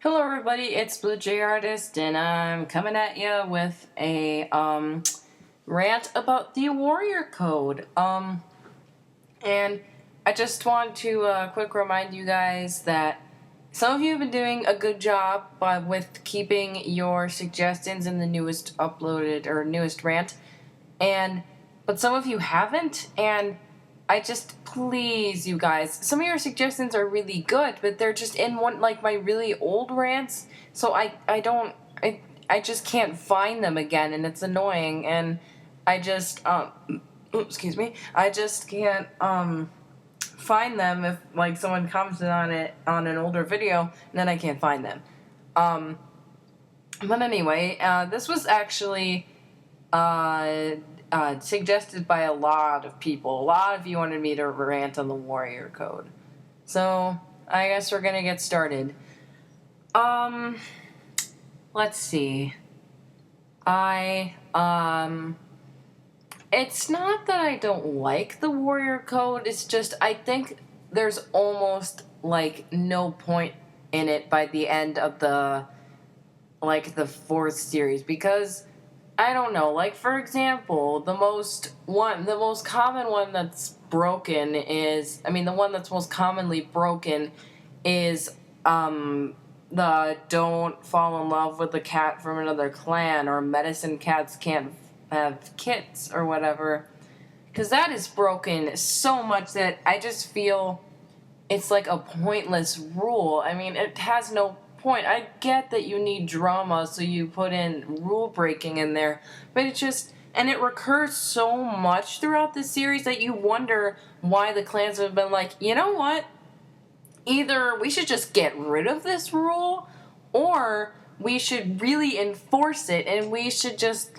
Hello everybody, it's Blue J Artist, and I'm coming at you with a rant about the Warrior Code. And I just want to quick remind you guys that some of you have been doing a good job with keeping your suggestions in the newest rant, but some of you haven't, and I just, please, you guys, some of your suggestions are really good, but they're just in my really old rants, so I just can't find them again, and it's annoying, and I just, excuse me, I just can't, find them if, someone commented on it on an older video, and then I can't find them. But anyway, this was actually, suggested by a lot of people. A lot of you wanted me to rant on the Warrior Code. So, I guess we're gonna get started. Let's see. It's not that I don't like the Warrior Code, it's just I think there's almost, no point in it by the end of the fourth series, because I don't know, for example, the most common one that's broken is, the one that's most commonly broken is, the don't fall in love with a cat from another clan, or medicine cats can't have kits, or whatever, because that is broken so much that I just feel it's like a pointless rule. It has no point. I get that you need drama, so you put in rule breaking in there, but it recurs so much throughout the series that you wonder why the clans have been like, you know what? Either we should just get rid of this rule, or we should really enforce it, and we should just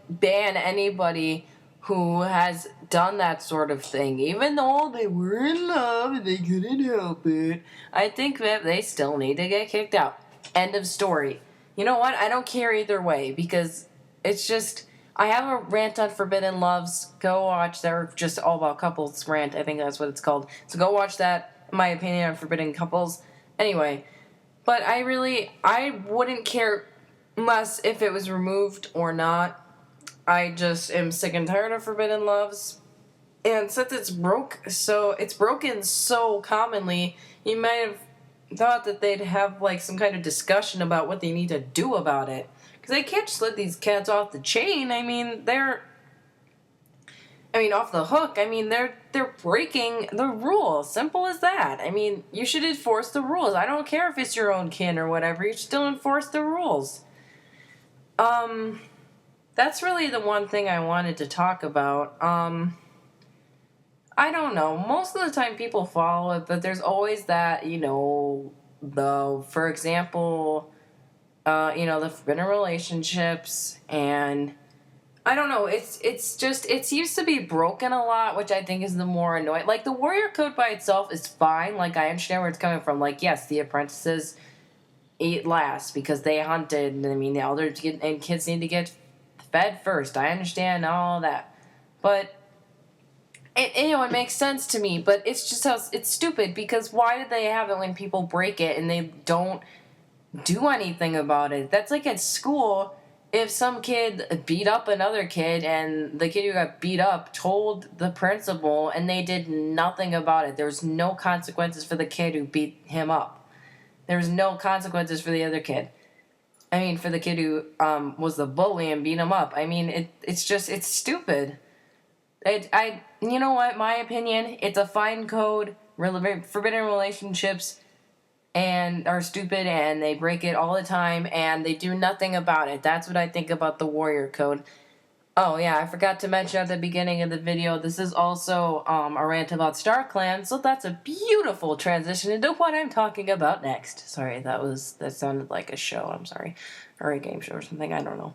ban anybody who has done that sort of thing, even though they were in love and they couldn't help it. I think that they still need to get kicked out. End of story. You know what? I don't care either way, because it's just, I have a rant on Forbidden Loves. Go watch. They're just all about couples rant. I think that's what it's called. So go watch that. My opinion on Forbidden Couples. Anyway, but I wouldn't care less if it was removed or not. I just am sick and tired of Forbidden Loves. And since it's broken so commonly, you might have thought that they'd have some kind of discussion about what they need to do about it. Because they can't just let these cats off the chain. They're off the hook. They're breaking the rules. Simple as that. You should enforce the rules. I don't care if it's your own kin or whatever. You should still enforce the rules. That's really the one thing I wanted to talk about. I don't know. Most of the time people follow it, but there's always that, for example, the forbidden relationships, and I don't know, it's just, it seems to be broken a lot, which I think is the more annoying. The Warrior Code by itself is fine. I understand where it's coming from. Yes, the apprentices eat last because they hunted, and the elders and kids need to get fed first. I understand all that. But it makes sense to me, but it's just it's stupid, because why did they have it when people break it and they don't do anything about it? That's like at school, if some kid beat up another kid and the kid who got beat up told the principal and they did nothing about it. There's no consequences for the kid who beat him up. There's no consequences for the other kid. For the kid who was the bully and beat him up. It's stupid. You know what, my opinion, it's a fine code. Forbidden relationships are stupid, and they break it all the time, and they do nothing about it. That's what I think about the Warrior Code. Oh yeah, I forgot to mention at the beginning of the video, this is also a rant about StarClan, so that's a beautiful transition into what I'm talking about next. Sorry, that sounded like a show, I'm sorry. Or a game show or something, I don't know.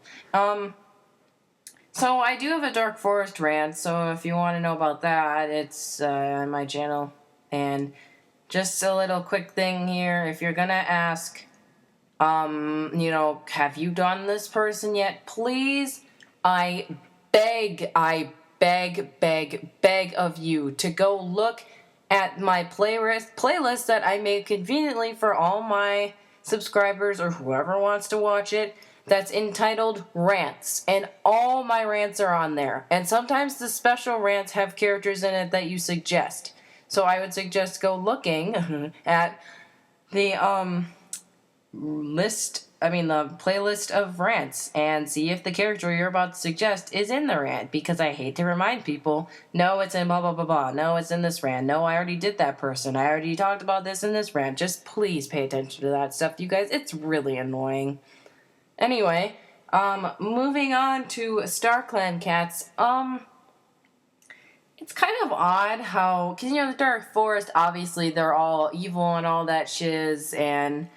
So I do have a Dark Forest rant, so if you want to know about that, it's on my channel. And just a little quick thing here, if you're gonna ask, have you done this person yet? Please, I beg of you to go look at my playlist that I made conveniently for all my subscribers or whoever wants to watch it that's entitled Rants, and all my rants are on there. And sometimes the special rants have characters in it that you suggest. So I would suggest go looking at the the playlist of rants and see if the character you're about to suggest is in the rant, because I hate to remind people, no, it's in blah blah blah blah, no, it's in this rant, no, I already did that person, I already talked about this in this rant. Just please pay attention to that stuff, you guys. It's really annoying. Anyway, moving on to StarClan cats. It's kind of odd how, because, the Dark Forest, obviously, they're all evil and all that shiz, and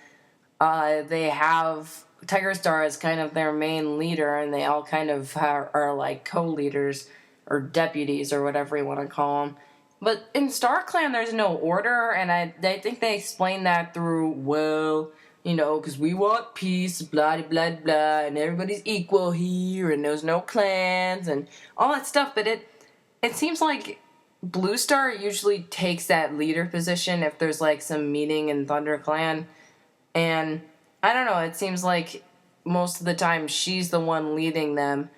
they have Tiger Star as kind of their main leader, and they all kind of are like co-leaders, or deputies, or whatever you want to call them. But in StarClan, there's no order, and I think they explain that through, because we want peace, blah, blah, blah, and everybody's equal here, and there's no clans, and all that stuff, but it seems like Blue Star usually takes that leader position if there's, like, some meeting in ThunderClan, and I don't know, it seems like most of the time she's the one leading them,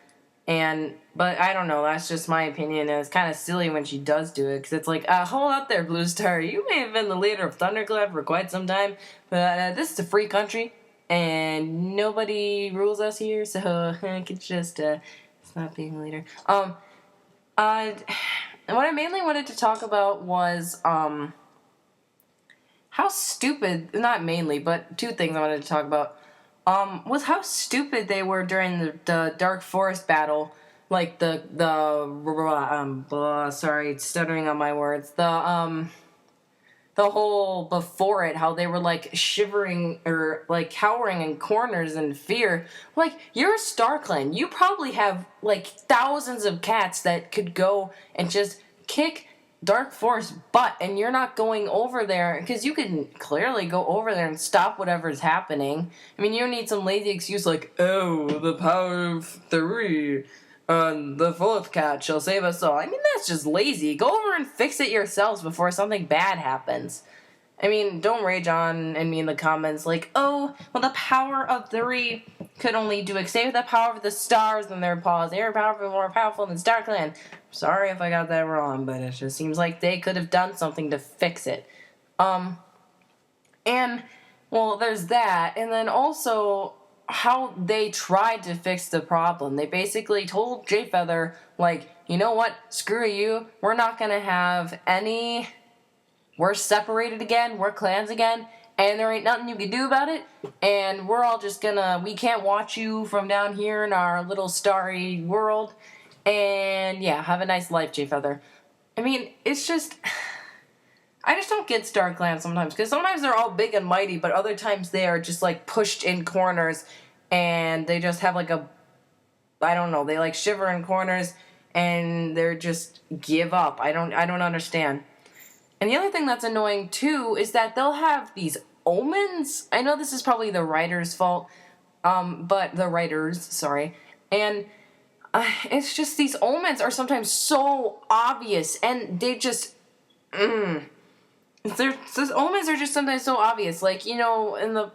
but I don't know, that's just my opinion, and it's kind of silly when she does do it, because it's like, hold up there, Blue Star, you may have been the leader of ThunderClan for quite some time, but this is a free country, and nobody rules us here, so I could just stop being a leader. What I mainly wanted to talk about was, how stupid, not mainly, but two things I wanted to talk about, was how stupid they were during the Dark Forest battle, like sorry, stuttering on my words, the whole before it, how they were, like, shivering, or, like, cowering in corners in fear. Like, you're a StarClan. You probably have, like, thousands of cats that could go and just kick Dark Forest butt, and you're not going over there, because you can clearly go over there and stop whatever's happening. I mean, you don't need some lazy excuse like, oh, the power of 3, the 4th cat shall save us all. I mean, that's just lazy. Go over and fix it yourselves before something bad happens. I mean, don't rage on and me in the comments like, oh, well, the power of 3 could only do except with the power of the stars in their paws. They are more powerful than StarClan. Sorry if I got that wrong, but it just seems like they could have done something to fix it. And, well, there's that. And then also how they tried to fix the problem. They basically told Jayfeather, like, you know what? Screw you. We're not going to have any... We're separated again. We're clans again. And there ain't nothing you can do about it. And we're all just gonna... We can't watch you from down here in our little starry world. And, yeah, have a nice life, Jayfeather. I mean, it's just... I just don't get StarClan sometimes. Because sometimes they're all big and mighty, but other times they are just, like, pushed in corners. And they just have, like, I don't know. They, like, shiver in corners. And they're just give up. I don't understand. And the other thing that's annoying, too, is that they'll have these omens. I know this is probably the writer's fault, but the writers, sorry. And it's just these omens are sometimes so obvious, and they just, those omens are just sometimes so obvious. Like, in the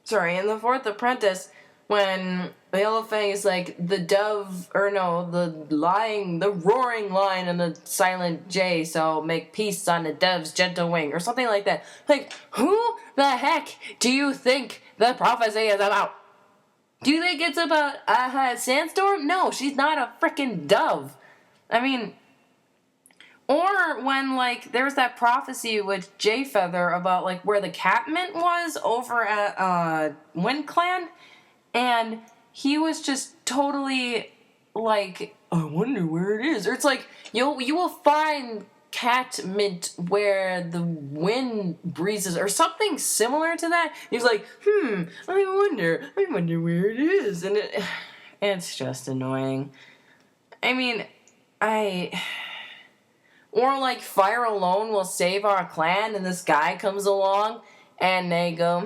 4th Apprentice, when the Yellowfang is like, the roaring lion and the silent J, so make peace on the dove's gentle wing, or something like that. Like, who the heck do you think the prophecy is about? Do you think it's about Sandstorm? No, she's not a frickin' dove. I mean, or when, like, there was that prophecy with Jayfeather about, like, where the Catmint was over at Wind Clan, and he was just totally like, I wonder where it is. Or it's like, you will find Catmint where the wind breezes, or something similar to that. He's like, I wonder where it is. And it's just annoying. I mean, or like, Fire Alone will save our clan, and this guy comes along, and they go,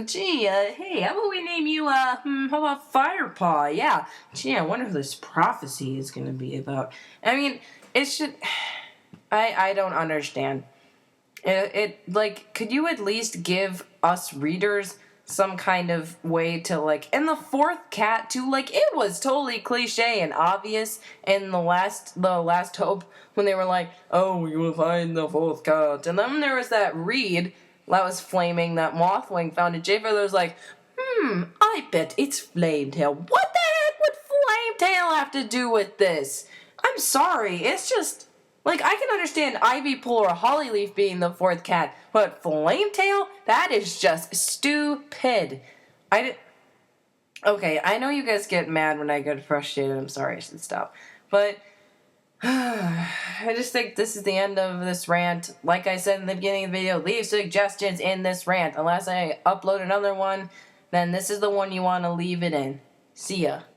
hey, how about we name you, how about Firepaw? Yeah, gee, I wonder who this prophecy is gonna be about. I mean, I don't understand. Like, could you at least give us readers some kind of way to, like, and the fourth cat too, like, it was totally cliche and obvious in the last hope when they were like, oh, you will find the fourth cat, and then there was that reed that was flaming that Mothwing found, and Jay Feather was like, I bet it's Flametail. What the heck would Flametail have to do with this? I'm sorry, it's just, like, I can understand Ivy Pool or Hollyleaf being the fourth cat, but Flametail? That is just stupid. Okay, I know you guys get mad when I get frustrated. I'm sorry, I should stop. But I just think this is the end of this rant. Like I said in the beginning of the video, leave suggestions in this rant. Unless I upload another one, then this is the one you want to leave it in. See ya.